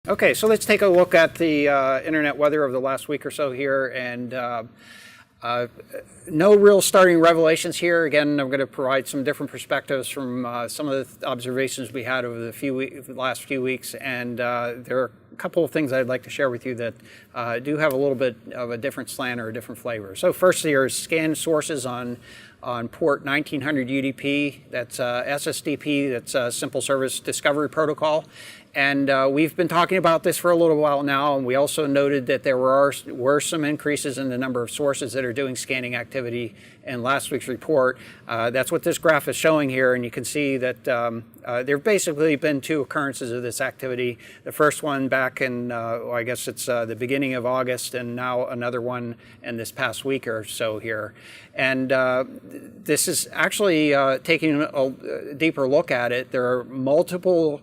Okay, so let's take a look at the internet weather of the last week or so here, and no real starting revelations here. Again, I'm going to provide some different perspectives from some of the observations we had over the last few weeks, and there are a couple of things I'd like to share with you that do have a little bit of a different slant or a different flavor. So first, here are scan sources on port 1900 UDP. That's SSDP, that's a Simple Service Discovery Protocol. And we've been talking about this for a little while now, and we also noted that there were some increases in the number of sources that are doing scanning activity in last week's report. That's what this graph is showing here, and you can see that there have basically been two occurrences of this activity. The first one back in, I guess it's the beginning of August, and now another one in this past week or so here. And this is actually taking a deeper look at it. There are multiple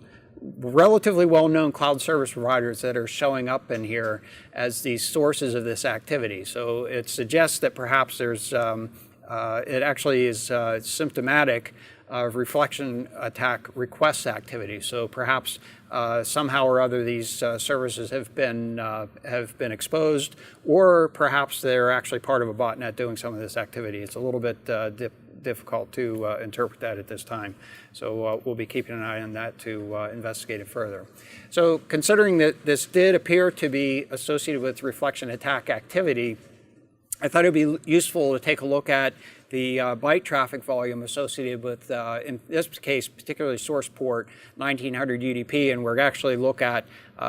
relatively well-known cloud service providers that are showing up in here as these sources of this activity. So it suggests that perhaps there's, it actually is symptomatic of reflection attack request activity. So perhaps somehow or other these services have been exposed, or perhaps they're actually part of a botnet doing some of this activity. It's a little bit difficult to interpret that at this time. So we'll be keeping an eye on that to investigate it further. So considering that this did appear to be associated with reflection attack activity, I thought it would be useful to take a look at the byte traffic volume associated with, in this case, particularly source port 1900 UDP, and we're actually look at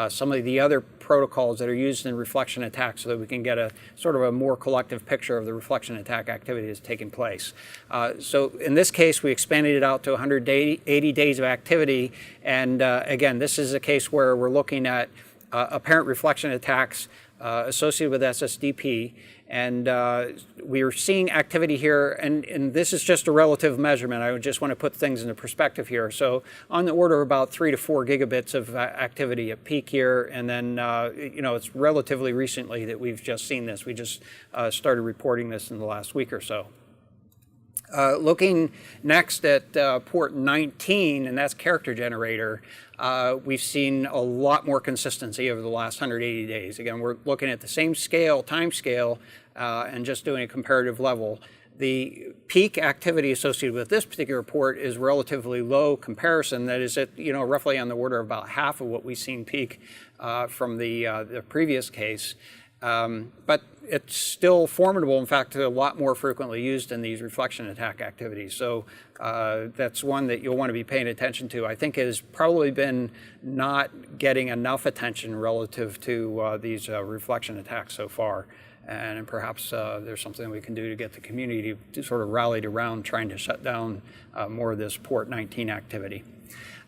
some of the other protocols that are used in reflection attacks so that we can get a sort of a more collective picture of the reflection attack activity that's taking place. So in this case, we expanded it out to 180 days of activity, and again, this is a case where we're looking at apparent reflection attacks associated with SSDP, and we are seeing activity here, and this is just a relative measurement. I just want to put things into perspective here. So on the order of about 3 to 4 gigabits of activity at peak here, and then you know, it's relatively recently that we've just seen this. We just started reporting this in the last week or so. Looking next at port 19, and that's character generator, we've seen a lot more consistency over the last 180 days. Again, we're looking at the same scale, time scale, and just doing a comparative level. The peak activity associated with this particular port is relatively low comparison. That is, at, you know, roughly on the order of about half of what we've seen peak from the previous case. But it's still formidable. In fact, a lot more frequently used in these reflection attack activities. So that's one that you'll want to be paying attention to. I think it has probably been not getting enough attention relative to these reflection attacks so far. And perhaps there's something we can do to get the community to sort of rallied around trying to shut down more of this port 19 activity.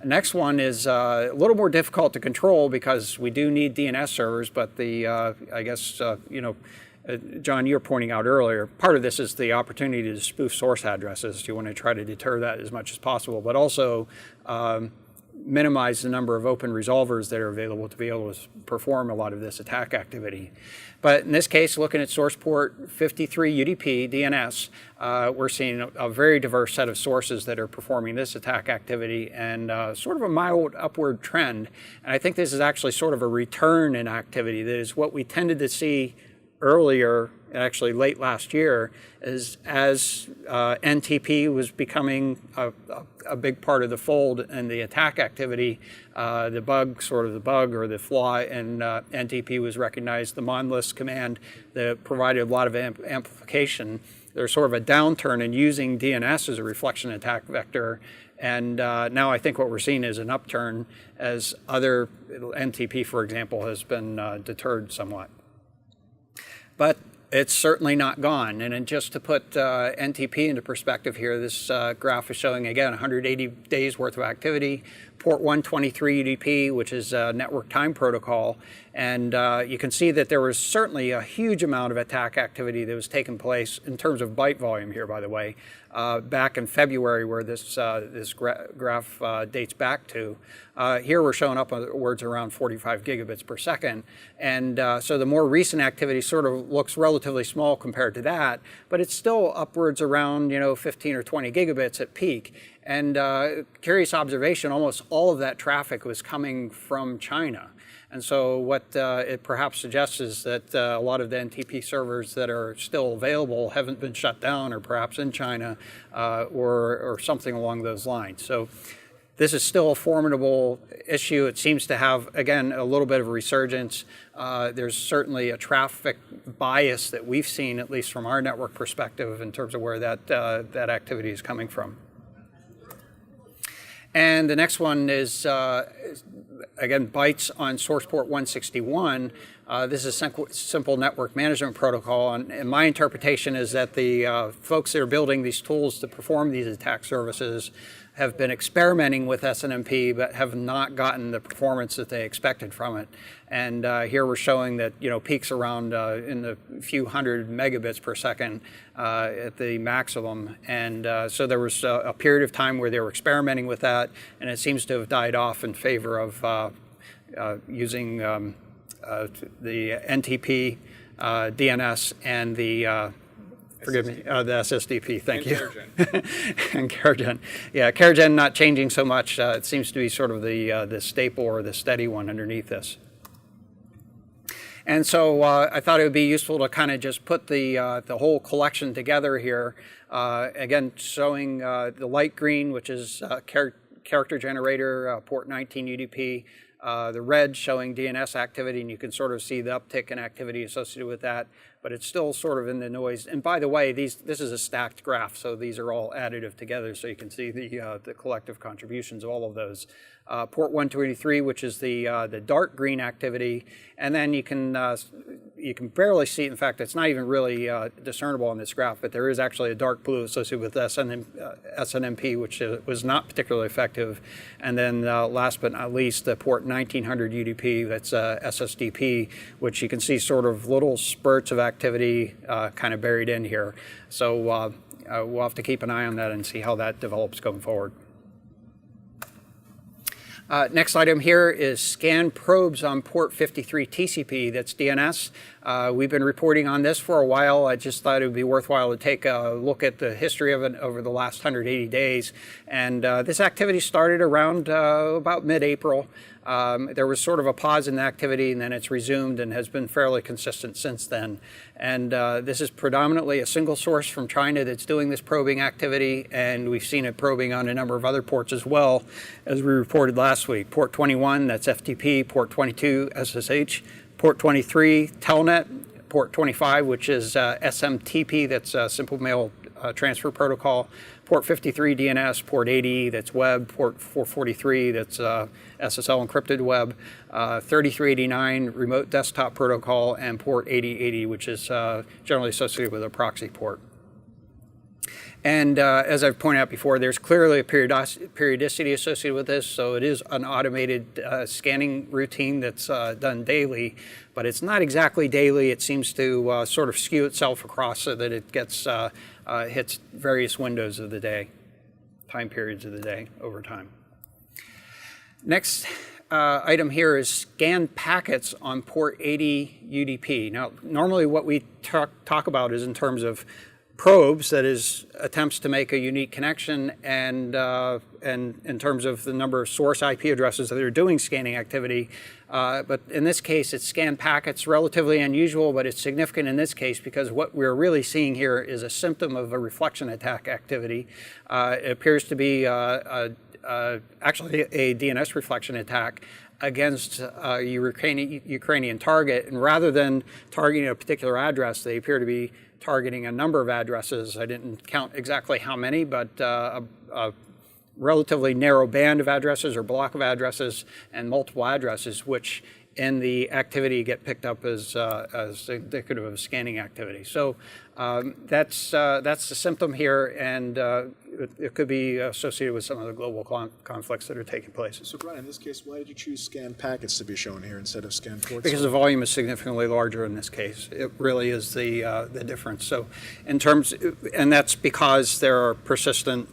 The next one is a little more difficult to control because we do need DNS servers, but the, I guess, you know, John, you were pointing out earlier, part of this is the opportunity to spoof source addresses. You want to try to deter that as much as possible, but also minimize the number of open resolvers that are available to be able to perform a lot of this attack activity. But in this case, looking at source port 53 UDP DNS, we're seeing a very diverse set of sources that are performing this attack activity, and sort of a mild upward trend. And I think this is actually sort of a return in activity. That is what we tended to see earlier, actually late last year, is as NTP was becoming a big part of the fold and the attack activity, the bug or the flaw in NTP was recognized. The monlist command that provided a lot of amplification. There's sort of a downturn in using DNS as a reflection attack vector. And now I think what we're seeing is an upturn as other NTP, for example, has been deterred somewhat. But it's certainly not gone. And just to put NTP into perspective here, this graph is showing, again, 180 days worth of activity, port 123 UDP, which is a network time protocol. And you can see that there was certainly a huge amount of attack activity that was taking place in terms of byte volume here, by the way, back in February, where this graph dates back to. Here we're showing upwards around 45 gigabits per second. And so the more recent activity sort of looks relatively small compared to that, but it's still upwards around, you know, 15 or 20 gigabits at peak. And curious observation, almost all of that traffic was coming from China. And so what it perhaps suggests is that a lot of the NTP servers that are still available haven't been shut down, or perhaps in China, or something along those lines. So this is still a formidable issue. It seems to have, again, a little bit of a resurgence. There's certainly a traffic bias that we've seen, at least from our network perspective, in terms of where that activity is coming from. And the next one is again, Bytes on source port 161. This is a simple network management protocol, and my interpretation is that the folks that are building these tools to perform these attack services have been experimenting with SNMP, but have not gotten the performance that they expected from it. And here we're showing that, you know, peaks around in the few hundred megabits per second at the maximum. And so there was a period of time where they were experimenting with that, and it seems to have died off in favor of using the NTP, DNS, and the forgive me, the SSDP, thank you. And chargen. Yeah, chargen not changing so much. It seems to be sort of the staple or the steady one underneath this. And so I thought it would be useful to kind of just put the whole collection together here. Again, showing the light green, which is character generator, port 19 UDP. The red showing DNS activity, and you can sort of see the uptick in activity associated with that, but it's still sort of in the noise. And by the way, this is a stacked graph, so these are all additive together, so you can see the collective contributions of all of those. Port 123, which is the dark green activity, and then you can barely see. In fact, it's not even really discernible on this graph, but there is actually a dark blue associated with SNMP, which was not particularly effective. And then last but not least, the port 1900 UDP, that's SSDP, which you can see sort of little spurts of activity kind of buried in here. So we'll have to keep an eye on that and see how that develops going forward. Next item here is scan probes on port 53 TCP, that's DNS. We've been reporting on this for a while. I just thought it would be worthwhile to take a look at the history of it over the last 180 days. And this activity started around about mid-April. There was sort of a pause in the activity, and then it's resumed and has been fairly consistent since then. And this is predominantly a single source from China that's doing this probing activity, and we've seen it probing on a number of other ports as well, as we reported last week. Port 21, that's FTP, port 22, SSH, port 23, Telnet, port 25, which is SMTP, that's Simple Mail Transfer Protocol, port 53 DNS, port 80, that's web, port 443, that's SSL encrypted web, 3389 remote desktop protocol, and port 8080, which is generally associated with a proxy port. And as I've pointed out before, there's clearly a periodicity associated with this, so it is an automated scanning routine that's done daily, but it's not exactly daily. It seems to sort of skew itself across so that it gets hits various windows of the day, time periods of the day over time. Next item here is scan packets on port 80 UDP. Now, normally what we talk about is in terms of probes, that is, attempts to make a unique connection, and in terms of the number of source IP addresses that are doing scanning activity. But in this case, it's scan packets, relatively unusual, but it's significant in this case because what we're really seeing here is a symptom of a reflection attack activity. It appears to be actually a DNS reflection attack against a Ukrainian target, and rather than targeting a particular address, they appear to be targeting a number of addresses. I didn't count exactly how many, but a relatively narrow band of addresses or block of addresses and multiple addresses, which in the activity get picked up as indicative of scanning activity. So that's the symptom here, and it could be associated with some of the global conflicts that are taking place. So Brian, in this case, why did you choose scan packets to be shown here instead of scan ports? Because the volume is significantly larger in this case. It really is the difference. So in terms, and that's because there are persistent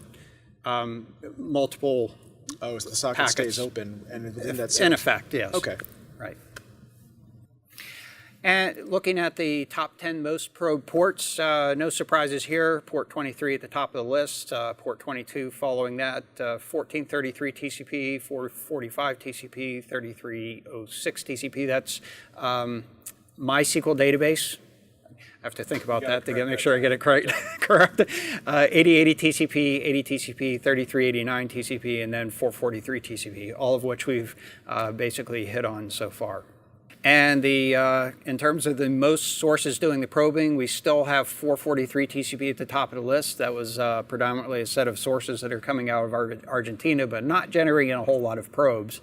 multiple Oh, so the socket packets stays open, and within that in effect, yes. Okay. Right. And looking at the top 10 most probed ports, no surprises here. Port 23 at the top of the list, port 22 following that, 1433 TCP, 445 TCP, 3306 TCP. That's MySQL database. I have to think about that to make sure I get it correct. 8080 TCP, 80 TCP, 3389 TCP, and then 443 TCP, all of which we've basically hit on so far. And in terms of the most sources doing the probing, we still have 443 TCP at the top of the list. That was predominantly a set of sources that are coming out of Argentina, but not generating a whole lot of probes.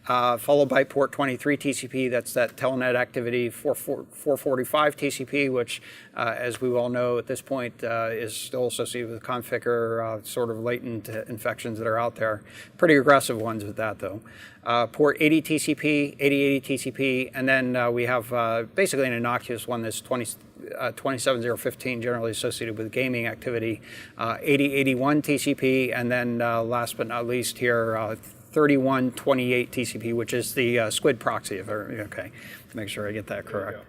Followed by port 23 TCP, that's that telnet activity, 445 TCP, which, as we all know at this point, is still associated with configure sort of latent infections that are out there. Pretty aggressive ones with that, though. Port 80 TCP, 8080 TCP, and then we have basically an innocuous one that's 27015, generally associated with gaming activity, 8081 TCP, and then last but not least here, 3128 TCP, which is the squid proxy. Okay, make sure I get that correct.